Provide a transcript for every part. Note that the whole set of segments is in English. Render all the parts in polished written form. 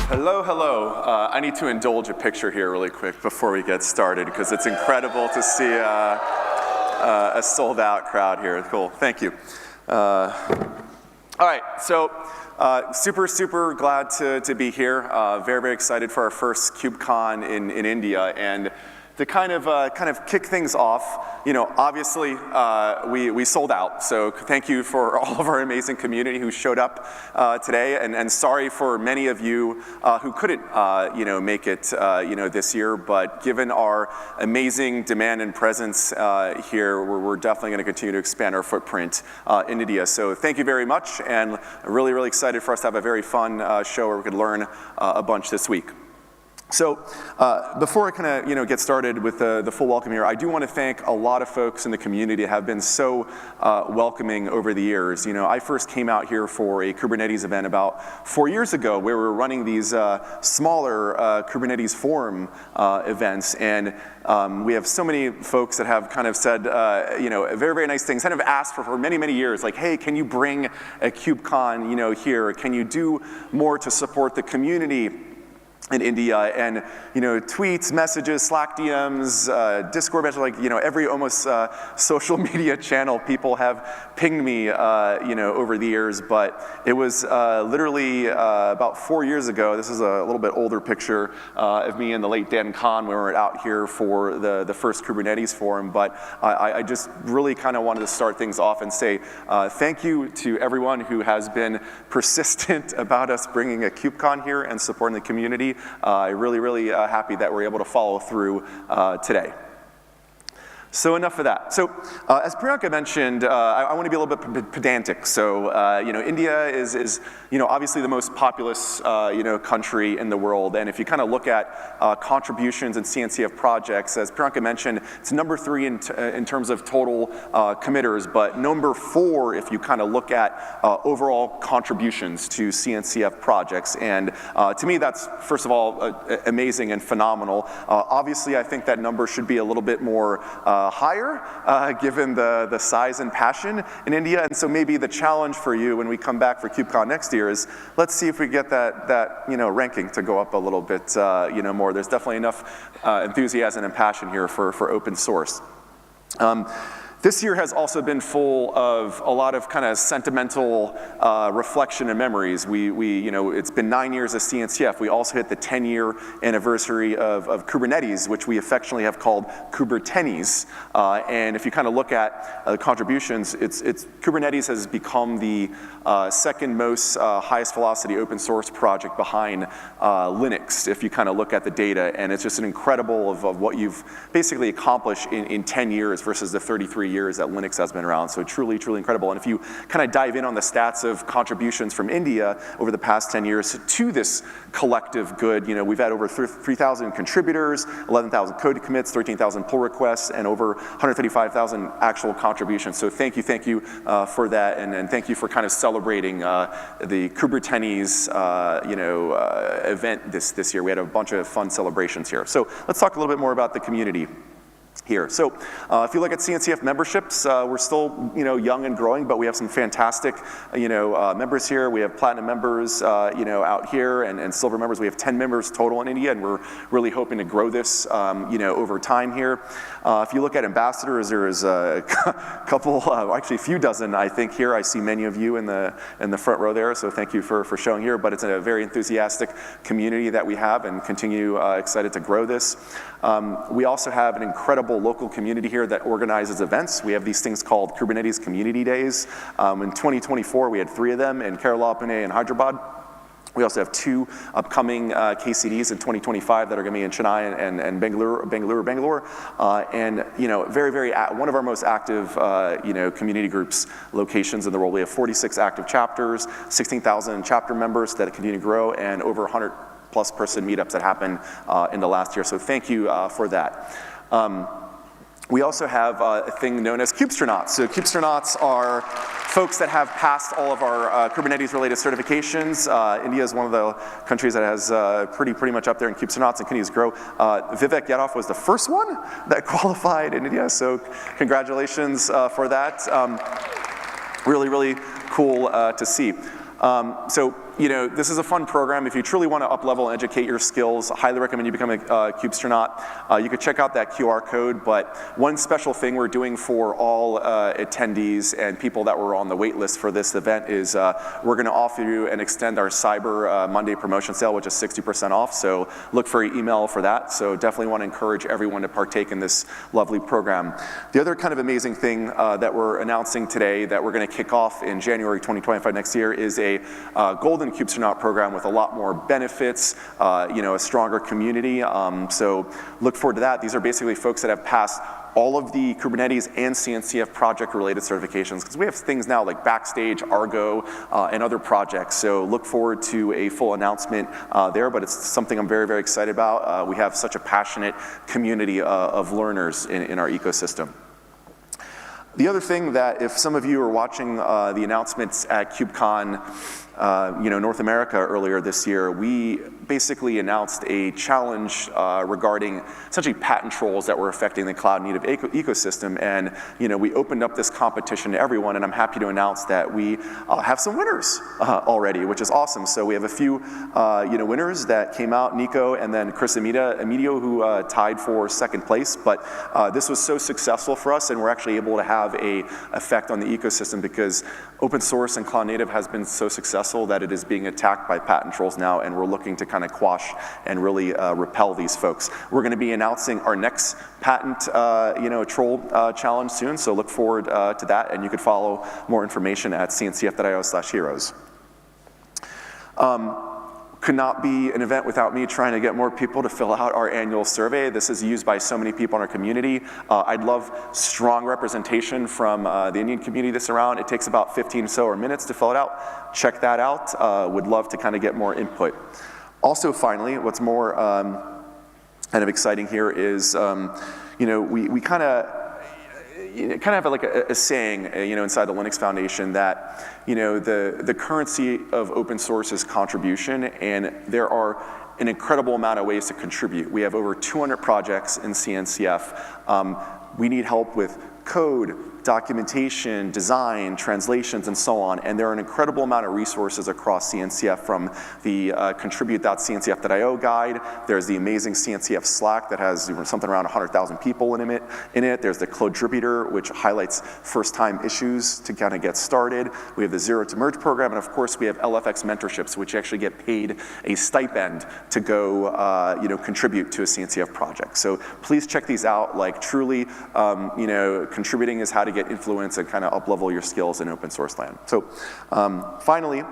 Hello, hello. I need to indulge a picture here really quick before we get started because it's incredible to see a sold-out crowd here. Cool, thank you. All right, so super glad to be here. Very excited for our first KubeCon in India, and to kind of kick things off, you know, obviously we sold out, so thank you for all of our amazing community who showed up today, and sorry for many of you who couldn't, you know, make it, you know, this year, but given our amazing demand and presence here, we're definitely going to continue to expand our footprint in India. So thank you very much, and really excited for us to have a very fun show where we could learn a bunch this week. So before I kind of, you know, get started with the full welcome here, I do want to thank a lot of folks in the community that have been so welcoming over the years. You know, I first came out here for a Kubernetes event about 4 years ago where we were running these smaller Kubernetes forum events, and we have so many folks that have kind of said, you know, very nice things, kind of asked for many years, like, hey, can you bring a KubeCon, you know, here? Can you do more to support the community in India? And, you know, tweets, messages, Slack DMs, Discord messages, like, you know, every almost social media channel people have pinged me, you know, over the years. But it was literally about 4 years ago. This is a little bit older picture of me and the late Dan Khan when we were out here for the first Kubernetes forum. But I just really kind of wanted to start things off and say thank you to everyone who has been persistent about us bringing a KubeCon here and supporting the community. I'm really happy that we're able to follow through today. So enough of that. So as Priyanka mentioned, I want to be a little bit pedantic. So you know, India is you know, obviously the most populous you know, country in the world, and if you kind of look at contributions and CNCF projects, as Priyanka mentioned, it's number 3 in terms of total committers, but number 4 if you kind of look at overall contributions to CNCF projects. And to me, that's first of all amazing and phenomenal. Obviously, I think that number should be a little bit more higher, given the size and passion in India. And so maybe the challenge for you when we come back for KubeCon next year is, let's see if we get that you know, ranking to go up a little bit you know, more. There's definitely enough enthusiasm and passion here for open source. This year has also been full of a lot of kind of sentimental reflection and memories. You know, it's been 9 years of CNCF. We also hit the 10-year anniversary of Kubernetes, which we affectionately have called Kubernetes. And if you kind of look at the contributions, Kubernetes has become the second most highest velocity open source project behind Linux, if you kind of look at the data. And it's just an incredible of what you've basically accomplished in 10 years versus the 33 years that Linux has been around. So truly incredible. And if you kind of dive in on the stats of contributions from India over the past 10 years to this collective good, you know, we've had over 3,000 contributors, 11,000 code commits, 13,000 pull requests, and over 135,000 actual contributions. So thank you for that, and thank you for kind of celebrating the Kubernetes you know, event this year. We had a bunch of fun celebrations here. So let's talk a little bit more about the community here. So if you look at CNCF memberships, we're still, you know, young and growing, but we have some fantastic, you know, members here. We have platinum members, you know, out here, and silver members. We have 10 members total in India, and we're really hoping to grow this, you know, over time here. If you look at ambassadors, there is a couple, actually a few dozen, I think, here. I see many of you in the front row there, so thank you for showing here. But it's a very enthusiastic community that we have, and continue excited to grow this. We also have an incredible local community here that organizes events. We have these things called Kubernetes Community Days. In 2024, we had 3 of them in Kerala, Pune, and Hyderabad. We also have 2 upcoming KCDs in 2025 that are going to be in Chennai and Bangalore. And you know, very one of our most active you know, community groups locations in the world. We have 46 active chapters, 16,000 chapter members that continue to grow, and over 100+ person meetups that happened in the last year. So thank you for that. We also have a thing known as Kubestronauts. So Kubestronauts are folks that have passed all of our Kubernetes-related certifications. India is one of the countries that has pretty much up there in Kubestronauts and continues to grow. Vivek Yadav was the first one that qualified in India, so congratulations for that. Really cool to see. So this is a fun program. If you truly want to up-level and educate your skills, I highly recommend you become a Kubestronaut. You could check out that QR code, but one special thing we're doing for all attendees and people that were on the wait list for this event is we're going to offer you and extend our Cyber Monday promotion sale, which is 60% off, so look for your email for that. So definitely want to encourage everyone to partake in this lovely program. The other kind of amazing thing that we're announcing today that we're going to kick off in January 2025 next year is a Golden Kubestronaut program with a lot more benefits, a stronger community. So look forward to that. These are basically folks that have passed all of the Kubernetes and CNCF project-related certifications, because we have things now like Backstage, Argo, and other projects. So look forward to a full announcement there, but it's something I'm very, very excited about. We have such a passionate community of learners in our ecosystem. The other thing that, if some of you are watching the announcements at KubeCon, North America earlier this year, we basically announced a challenge regarding essentially patent trolls that were affecting the cloud native ecosystem, and we opened up this competition to everyone, and I'm happy to announce that we have some winners already, which is awesome. So we have a few winners that came out, Nico and then Chris Emidio, who tied for second place, but this was so successful for us, and we're actually able to have a effect on the ecosystem because open source and cloud native has been so successful that it is being attacked by patent trolls now, and we're looking to kind of quash and really repel these folks. We're going to be announcing our next patent troll challenge soon, so look forward to that, and you could follow more information at cncf.io/heroes. Could not be an event without me trying to get more people to fill out our annual survey. This is used by so many people in our community. I'd love strong representation from the Indian community this around. It takes about 15 or so minutes to fill it out. Check that out. Would love to kind of get more input. Also, finally, what's more kind of exciting here is, we kind of have like a saying, inside the Linux Foundation that, the currency of open source is contribution, and there are an incredible amount of ways to contribute. We have over 200 projects in CNCF. We need help with code, documentation, design, translations, and so on, and there are an incredible amount of resources across CNCF, from the contribute.cncf.io guide. There's the amazing CNCF Slack that has something around 100,000 people in it. There's the contributor, which highlights first-time issues to kind of get started. We have the Zero to Merge program, and of course we have LFX mentorships, which actually get paid a stipend to go contribute to a CNCF project. So please check these out. Like, truly, contributing is how to get influence and kind of up-level your skills in open source land. So finally,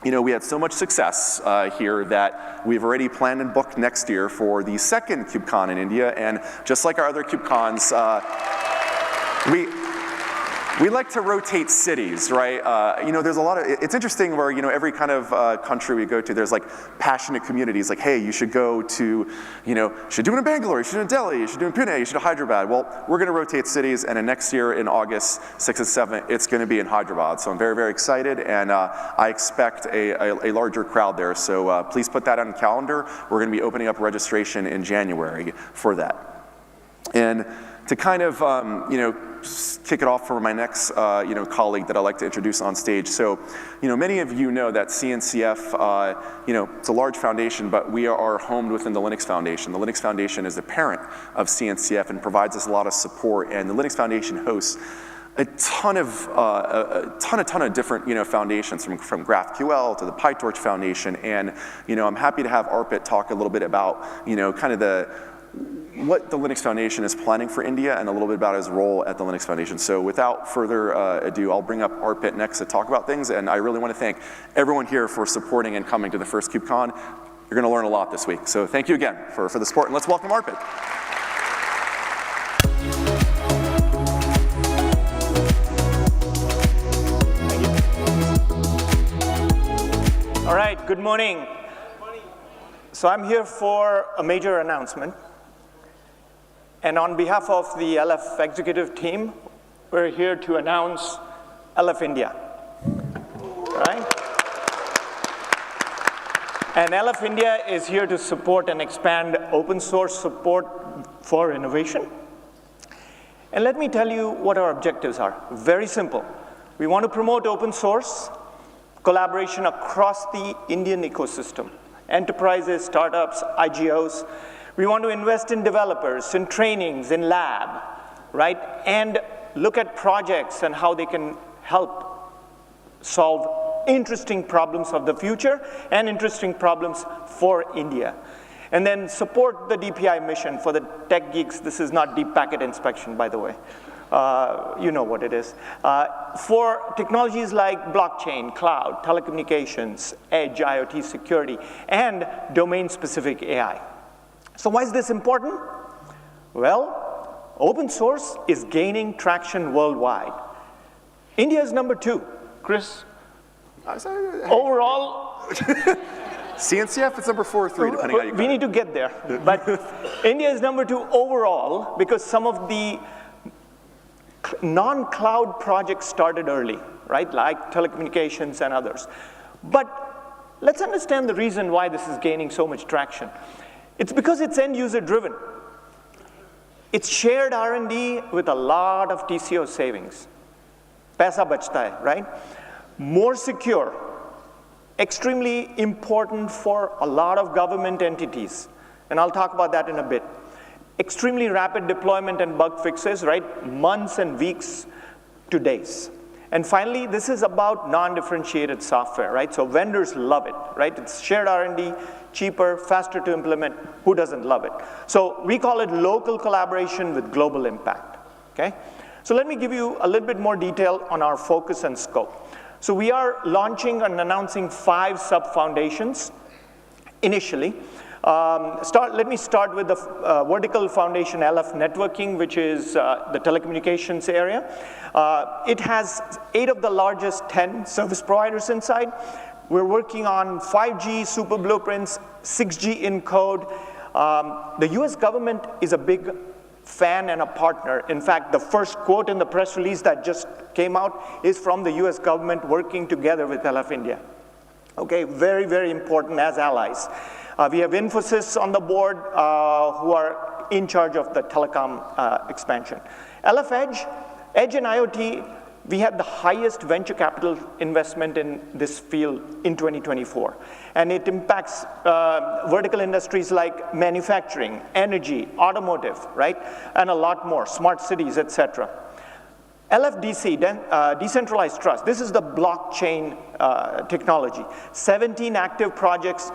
we had so much success here that we've already planned and booked next year for the second KubeCon in India, and just like our other KubeCons, we like to rotate cities, right? There's a lot of, it's interesting where, every kind of country we go to, there's like passionate communities, like, hey, you should go to, you should do it in Bangalore, you should do it in Delhi, you should do it in Pune, you should do Hyderabad. Well, we're gonna rotate cities, and next year in August 6th and 7th, it's gonna be in Hyderabad. So I'm very, very excited, and I expect a larger crowd there. So please put that on the calendar. We're gonna be opening up registration in January for that. And to kind of, kick it off for my next, colleague that I'd like to introduce on stage. So, many of you know that CNCF, it's a large foundation, but we are homed within the Linux Foundation. The Linux Foundation is the parent of CNCF and provides us a lot of support, and the Linux Foundation hosts a ton of different foundations, from GraphQL to the PyTorch Foundation, and I'm happy to have Arpit talk a little bit about kind of what the Linux Foundation is planning for India, and a little bit about his role at the Linux Foundation. So without further ado, I'll bring up Arpit next to talk about things, and I really want to thank everyone here for supporting and coming to the first KubeCon. You're going to learn a lot this week, so thank you again for the support, and let's welcome Arpit. All right, good morning. So I'm here for a major announcement. And on behalf of the LF executive team, we're here to announce LF India, right? And LF India is here to support and expand open source support for innovation. And let me tell you what our objectives are. Very simple. We want to promote open source, collaboration across the Indian ecosystem, enterprises, startups, IGOs. We want to invest in developers, in trainings, in lab, right? And look at projects and how they can help solve interesting problems of the future and interesting problems for India. And then support the DPI mission. For the tech geeks, this is not deep packet inspection, by the way. You know what it is. For technologies like blockchain, cloud, telecommunications, edge, IoT security, and domain-specific AI. So why is this important? Well, open source is gaining traction worldwide. India is number 2. Chris? Overall, CNCF is number 4 or 3, depending on how you we need to get there. But India is number 2 overall because some of the non-cloud projects started early, right? Like telecommunications and others. But let's understand the reason why this is gaining so much traction. It's because it's end-user driven. It's shared R&D with a lot of TCO savings. Paisa bachta hai, right? More secure. Extremely important for a lot of government entities. And I'll talk about that in a bit. Extremely rapid deployment and bug fixes, right? Months and weeks to days. And finally, this is about non-differentiated software, right? So vendors love it, right? It's shared R&D, cheaper, faster to implement. Who doesn't love it? So we call it local collaboration with global impact, okay? So let me give you a little bit more detail on our focus and scope. So we are launching and announcing 5 sub-foundations initially. Let me start with the vertical foundation LF networking, which is the telecommunications area. It has 8 of the largest 10 service providers inside. We're working on 5G super blueprints, 6G in code. The US government is a big fan and a partner. In fact, the first quote in the press release that just came out is from the US government working together with LF India. Okay, very, very important as allies. We have Infosys on the board who are in charge of the telecom expansion. LF Edge and IoT, we had the highest venture capital investment in this field in 2024. And it impacts vertical industries like manufacturing, energy, automotive, right? And a lot more, smart cities, et cetera. LFDC, decentralized trust. This is the blockchain technology. 17 active projects,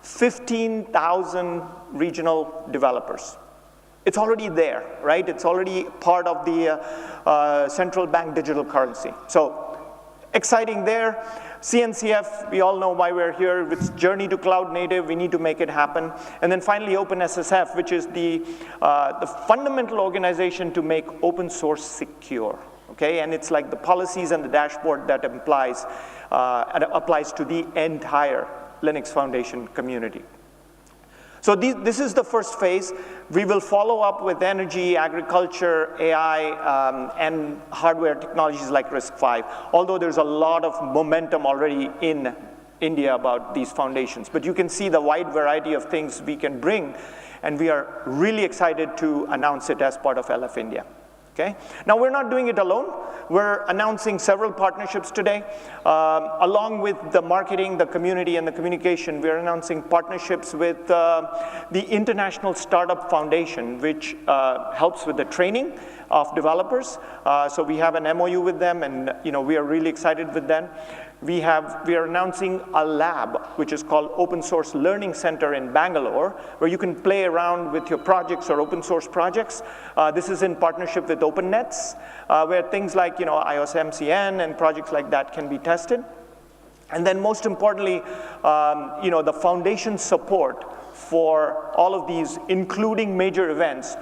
15,000 regional developers. It's already there, right? It's already part of the central bank digital currency. So exciting there. CNCF, we all know why we're here. With journey to cloud native, we need to make it happen. And then finally, OpenSSF, which is the fundamental organization to make open source secure. Okay, and it's like the policies and the dashboard that applies to the entire Linux Foundation community. So this is the first phase. We will follow up with energy, agriculture, AI, and hardware technologies like RISC-V, although there's a lot of momentum already in India about these foundations. But you can see the wide variety of things we can bring, and we are really excited to announce it as part of LF India. Okay? Now, we're not doing it alone. We're announcing several partnerships today. Along with the marketing, the community, and the communication, we're announcing partnerships with the International Startup Foundation, which helps with the training of developers. So we have an MOU with them, and we are really excited with them. We are announcing a lab, which is called Open Source Learning Center in Bangalore, where you can play around with your projects or open source projects. This is in partnership with OpenNets, where things like iOS MCN and projects like that can be tested. And then most importantly, the foundation support for all of these, including major events.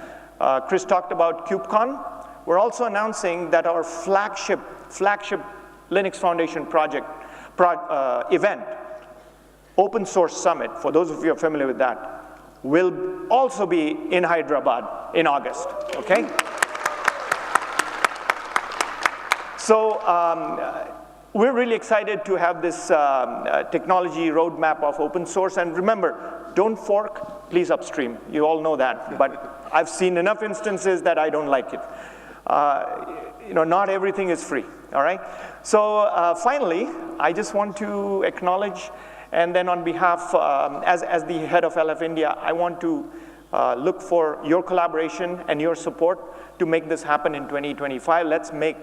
Chris talked about KubeCon. We're also announcing that our flagship Linux Foundation project event, Open Source Summit, for those of you who are familiar with that, will also be in Hyderabad in August, okay? So we're really excited to have this technology roadmap of open source. And remember, don't fork, please upstream. You all know that. But I've seen enough instances that I don't like it. not everything is free, all right? So finally, I just want to acknowledge, and then on behalf, as the head of LF India, I want to look for your collaboration and your support to make this happen in 2025. Let's make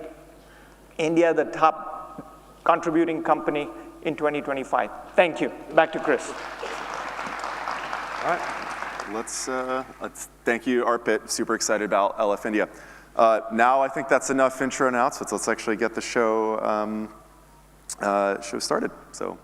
India the top contributing company in 2025. Thank you. Back to Chris. All right. Let's thank you, Arpit. Super excited about LF India. Now I think that's enough intro announcements. Let's actually get the show started. So.